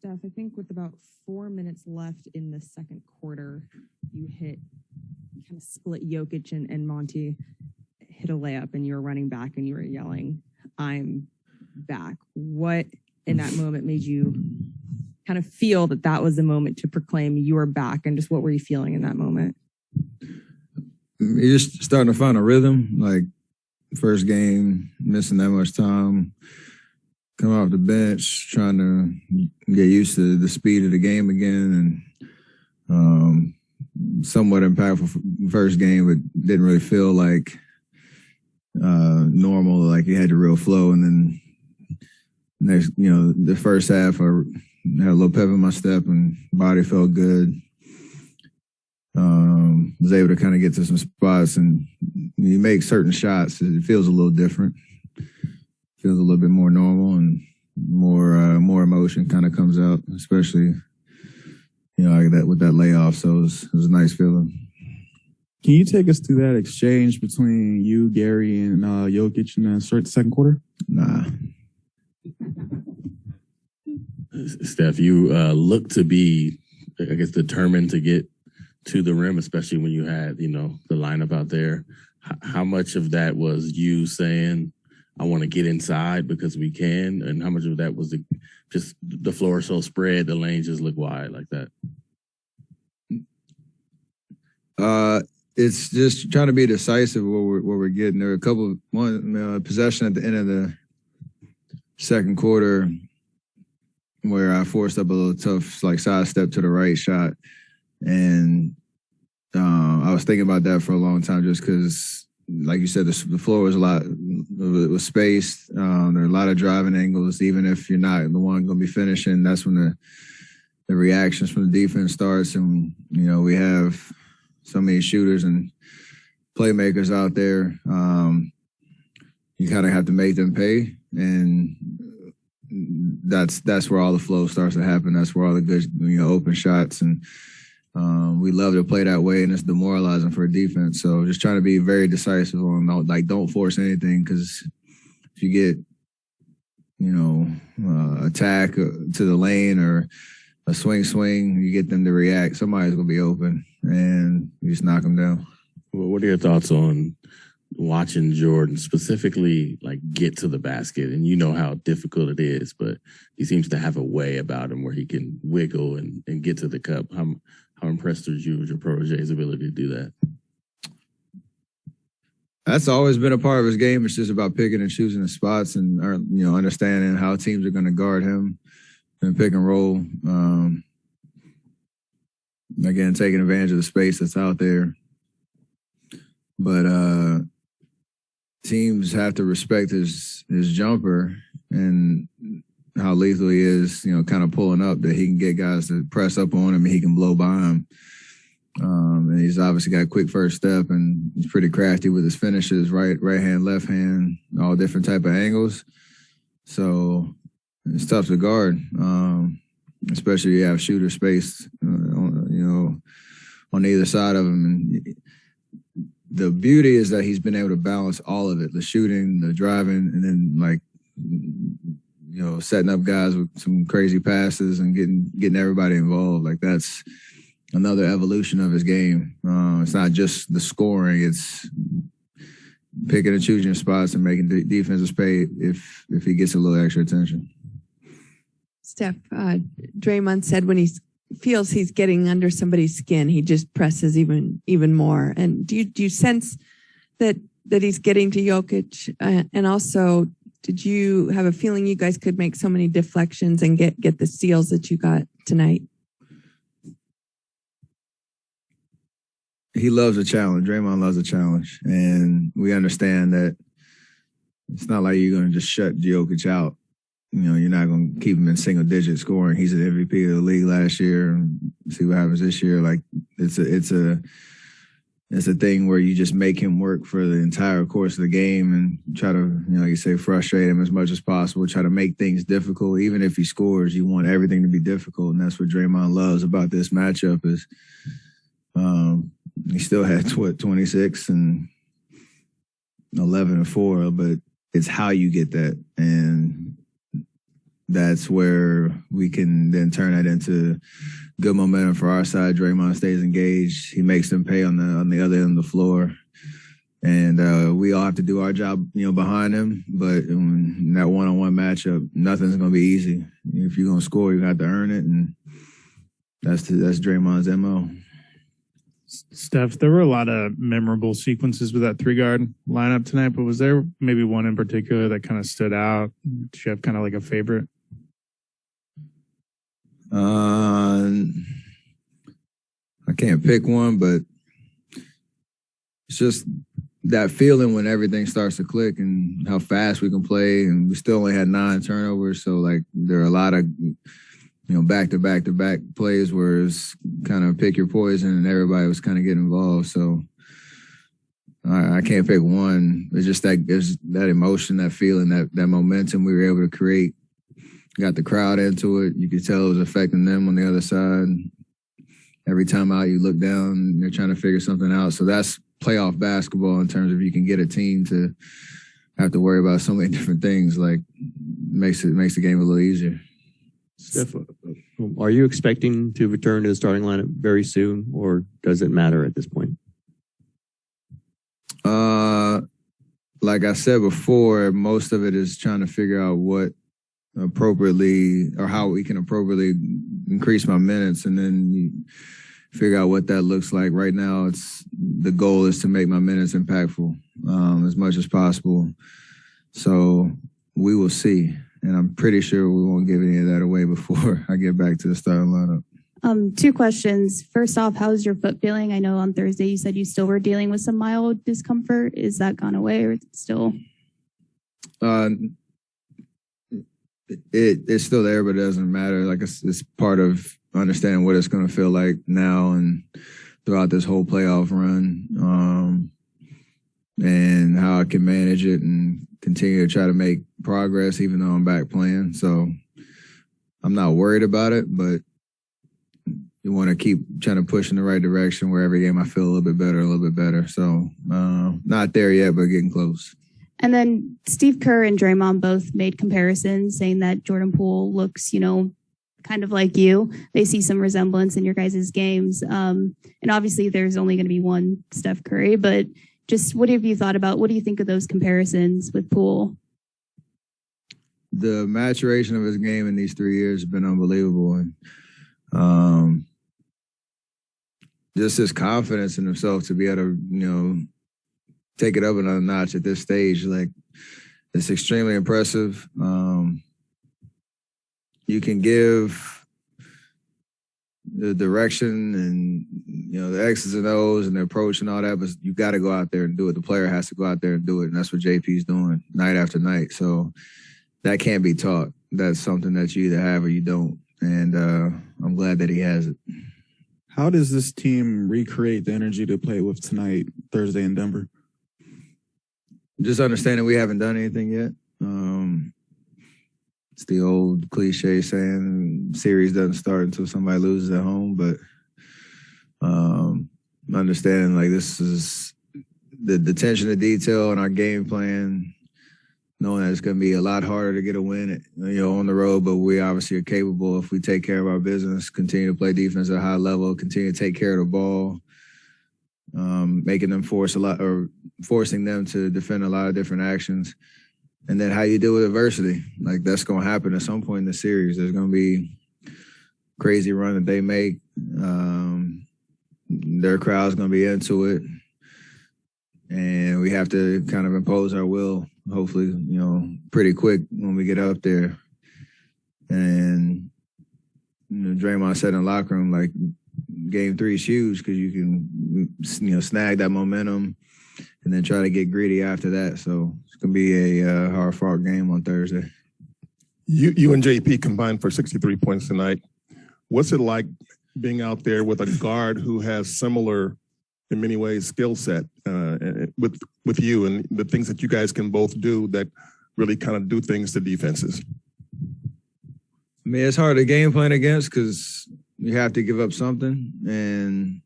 Steph, I think with about 4 minutes left in the second quarter, you kind of split Jokic and Monty, hit a layup, and you were running back and you were yelling, "I'm back." What in that moment made you kind of feel that was the moment to proclaim you were back, and just what were you feeling in that moment? You're just starting to find a rhythm, like first game, missing that much time, coming off the bench, trying to get used to the speed of the game again, and somewhat impactful first game, but didn't really feel like normal, like you had the real flow. And then next, the first half, I had a little pep in my step and body felt good. Was able to kind of get to some spots, and you make certain shots, it feels a little different. Feels a little bit more normal, and more emotion kind of comes out, especially like that with that layoff. So it was a nice feeling. Can you take us through that exchange between you, Gary, and Jokic in the second quarter? Nah. Steph, you look to be, I guess, determined to get to the rim, especially when you had, the lineup out there. How much of that was you saying, "I want to get inside because we can," and how much of that was just the floor so spread, the lanes just look wide like that? It's just trying to be decisive where we're getting. There were one possession at the end of the second quarter where I forced up a little tough, like, sidestep to the right shot. And I was thinking about that for a long time just because, like you said, the floor was it was spaced. There are a lot of driving angles. Even if you're not the one going to be finishing, that's when the reactions from the defense starts. And, we have so many shooters and playmakers out there. You kind of have to make them pay. And that's where all the flow starts to happen. That's where all the good, open shots. And we love to play that way, and it's demoralizing for a defense. So just trying to be very decisive on, don't force anything, because if you get, attack to the lane or a swing, you get them to react, somebody's going to be open, and you just knock them down. Well, what are your thoughts on watching Jordan specifically, get to the basket? And you know how difficult it is, but he seems to have a way about him where he can wiggle and get to the cup. How impressed are you with your protege's ability to do that? That's always been a part of his game. It's just about picking and choosing the spots and, understanding how teams are going to guard him and pick and roll. Again, taking advantage of the space that's out there. But teams have to respect his jumper and how lethal he is, kind of pulling up, that he can get guys to press up on him and he can blow by him. And he's obviously got a quick first step, and he's pretty crafty with his finishes, right hand, left hand, all different type of angles. So it's tough to guard, especially if you have shooter space, on either side of him. And the beauty is that he's been able to balance all of it, the shooting, the driving, and then setting up guys with some crazy passes and getting everybody involved. That's another evolution of his game. It's not just the scoring; it's picking and choosing your spots and making defenses pay if he gets a little extra attention. Steph, Draymond said when he feels he's getting under somebody's skin, he just presses even more. And do you sense that he's getting to Jokic? And also, did you have a feeling you guys could make so many deflections and get the steals that you got tonight? He loves a challenge. Draymond loves a challenge. And we understand that it's not like you're going to just shut Jokic out. You're not going to keep him in single digit scoring. He's an MVP of the league last year, and see what happens this year. It's a thing where you just make him work for the entire course of the game and try to, like you say, frustrate him as much as possible, try to make things difficult. Even if he scores, you want everything to be difficult. And that's what Draymond loves about this matchup is he still had, 26 and 11 and 4, but it's how you get that. And that's where we can then turn that into good momentum for our side. Draymond stays engaged. He makes them pay on the other end of the floor. And we all have to do our job, behind him. But in that one-on-one matchup, nothing's going to be easy. If you're going to score, you have to earn it. And that's Draymond's MO. Steph, there were a lot of memorable sequences with that three-guard lineup tonight, but was there maybe one in particular that kind of stood out? Did you have kind of like a favorite? I can't pick one, but it's just that feeling when everything starts to click and how fast we can play. And we still only had 9 turnovers. So, there are a lot of, back-to-back-to-back plays where it's kind of pick your poison and everybody was kind of getting involved. So I can't pick one. It's just that emotion, that feeling, that momentum we were able to create. Got the crowd into it. You could tell it was affecting them on the other side. Every time out, you look down, they're trying to figure something out. So that's playoff basketball in terms of you can get a team to have to worry about so many different things. Makes the game a little easier. Steph, are you expecting to return to the starting lineup very soon, or does it matter at this point? Like I said before, most of it is trying to figure out what appropriately or how we can appropriately increase my minutes, and then you figure out what that looks like. Right now, the goal is to make my minutes impactful as much as possible. So we will see. And I'm pretty sure we won't give any of that away before I get back to the starting lineup. 2 questions. First off, how's your foot feeling? I know on Thursday you said you still were dealing with some mild discomfort. Is that gone away or still? It's still there, but it doesn't matter. It's part of understanding what it's going to feel like now and throughout this whole playoff run, and how I can manage it and continue to try to make progress even though I'm back playing. So I'm not worried about it, but you want to keep trying to push in the right direction where every game I feel a little bit better. So not there yet, but getting close. And then Steve Kerr and Draymond both made comparisons saying that Jordan Poole looks, kind of like you. They see some resemblance in your guys' games. And obviously there's only going to be one Steph Curry, but just what have you thought about? What do you think of those comparisons with Poole? The maturation of his game in these 3 years has been unbelievable. And just his confidence in himself to be able to, take it up another notch at this stage. It's extremely impressive. You can give the direction and, the X's and O's and the approach and all that, but you got to go out there and do it. The player has to go out there and do it. And that's what JP's doing night after night. So that can't be taught. That's something that you either have or you don't. And I'm glad that he has it. How does this team recreate the energy to play with tonight, Thursday in Denver? Just understanding we haven't done anything yet. It's the old cliche saying, series doesn't start until somebody loses at home. But understanding this is the attention to detail in our game plan, knowing that it's going to be a lot harder to get a win, on the road, but we obviously are capable if we take care of our business, continue to play defense at a high level, continue to take care of the ball, making them forcing them to defend a lot of different actions. And then how you deal with adversity. That's going to happen at some point in the series. There's going to be crazy run that they make. Their crowd's going to be into it. And we have to kind of impose our will, hopefully, pretty quick when we get up there. And, Draymond said in the locker room, game 3 is huge because you can, snag that momentum and then try to get greedy after that. So it's going to be a hard-fought game on Thursday. You and JP combined for 63 points tonight. What's it like being out there with a guard who has similar, in many ways, skill set with you and the things that you guys can both do that really kind of do things to defenses? I mean, it's hard to game plan against because you have to give up something. And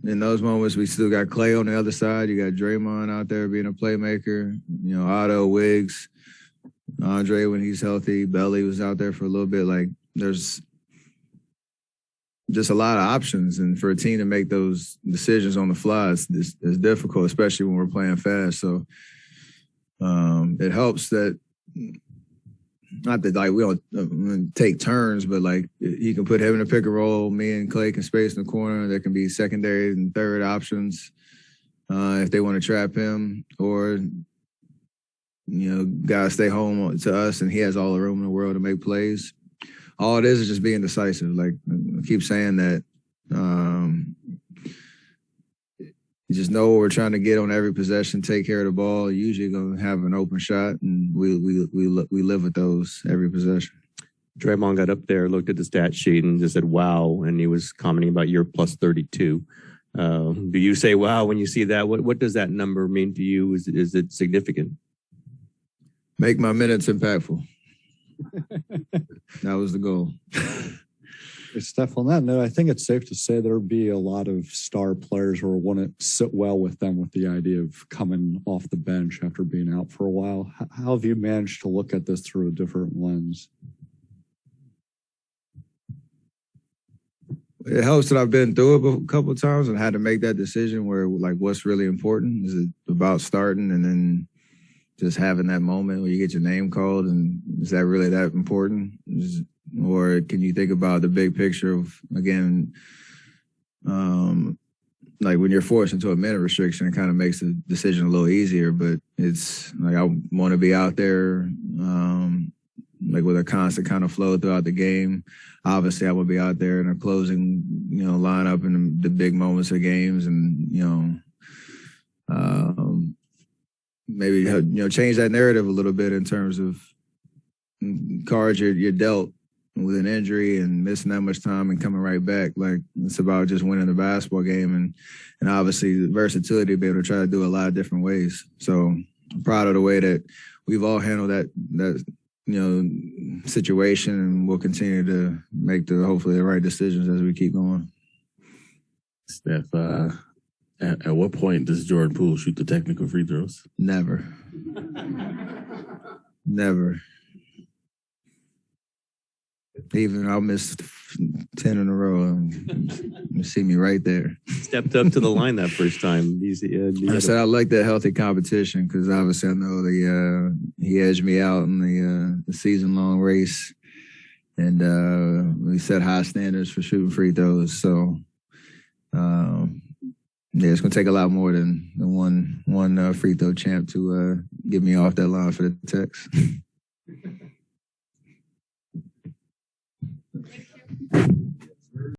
in those moments, we still got Clay on the other side. You got Draymond out there being a playmaker, Otto, Wiggs. Andre when he's healthy. Belly was out there for a little bit. Like there's just a lot of options, and for a team to make those decisions on the fly is difficult, especially when we're playing fast. So it helps that not that like we don't take turns, but like you can put him in a pick and roll. Me and Clay can space in the corner. There can be secondary and third options if they want to trap him, or guys stay home to us, and he has all the room in the world to make plays. All it is just being decisive. Like I keep saying that you just know what we're trying to get on every possession, take care of the ball. Usually going to have an open shot, and we live with those every possession. Draymond got up there, looked at the stat sheet, and just said, wow. And he was commenting about your plus 32. Do you say, wow, when you see that? What does that number mean to you? Is it significant? Make my minutes impactful. That was the goal. Hey, Steph, on that note, I think it's safe to say there would be a lot of star players who wouldn't sit well with them with the idea of coming off the bench after being out for a while. How have you managed to look at this through a different lens? It helps that I've been through it a couple of times and had to make that decision where, like, what's really important? Is it about starting and then just having that moment where you get your name called, and is that really that important? Or can you think about the big picture of, again, like when you're forced into a minute restriction, it kind of makes the decision a little easier, but it's like I want to be out there like with a constant kind of flow throughout the game. Obviously, I will be out there in a closing, lineup in the big moments of games, and maybe change that narrative a little bit in terms of cards you're dealt with an injury and missing that much time and coming right back. Like it's about just winning the basketball game, and obviously the versatility to be able to try to do a lot of different ways. So I'm proud of the way that we've all handled that situation, and we'll continue to make hopefully the right decisions as we keep going. Steph, at what point does Jordan Poole shoot the technical free throws? Never. Never. Even I'll miss 10 in a row. You see me right there. Stepped up to the line that first time. I said I like that healthy competition because obviously I know he edged me out in the season-long race, and we set high standards for shooting free throws. So, it's going to take a lot more than one free throw champ to get me off that line for the Tex.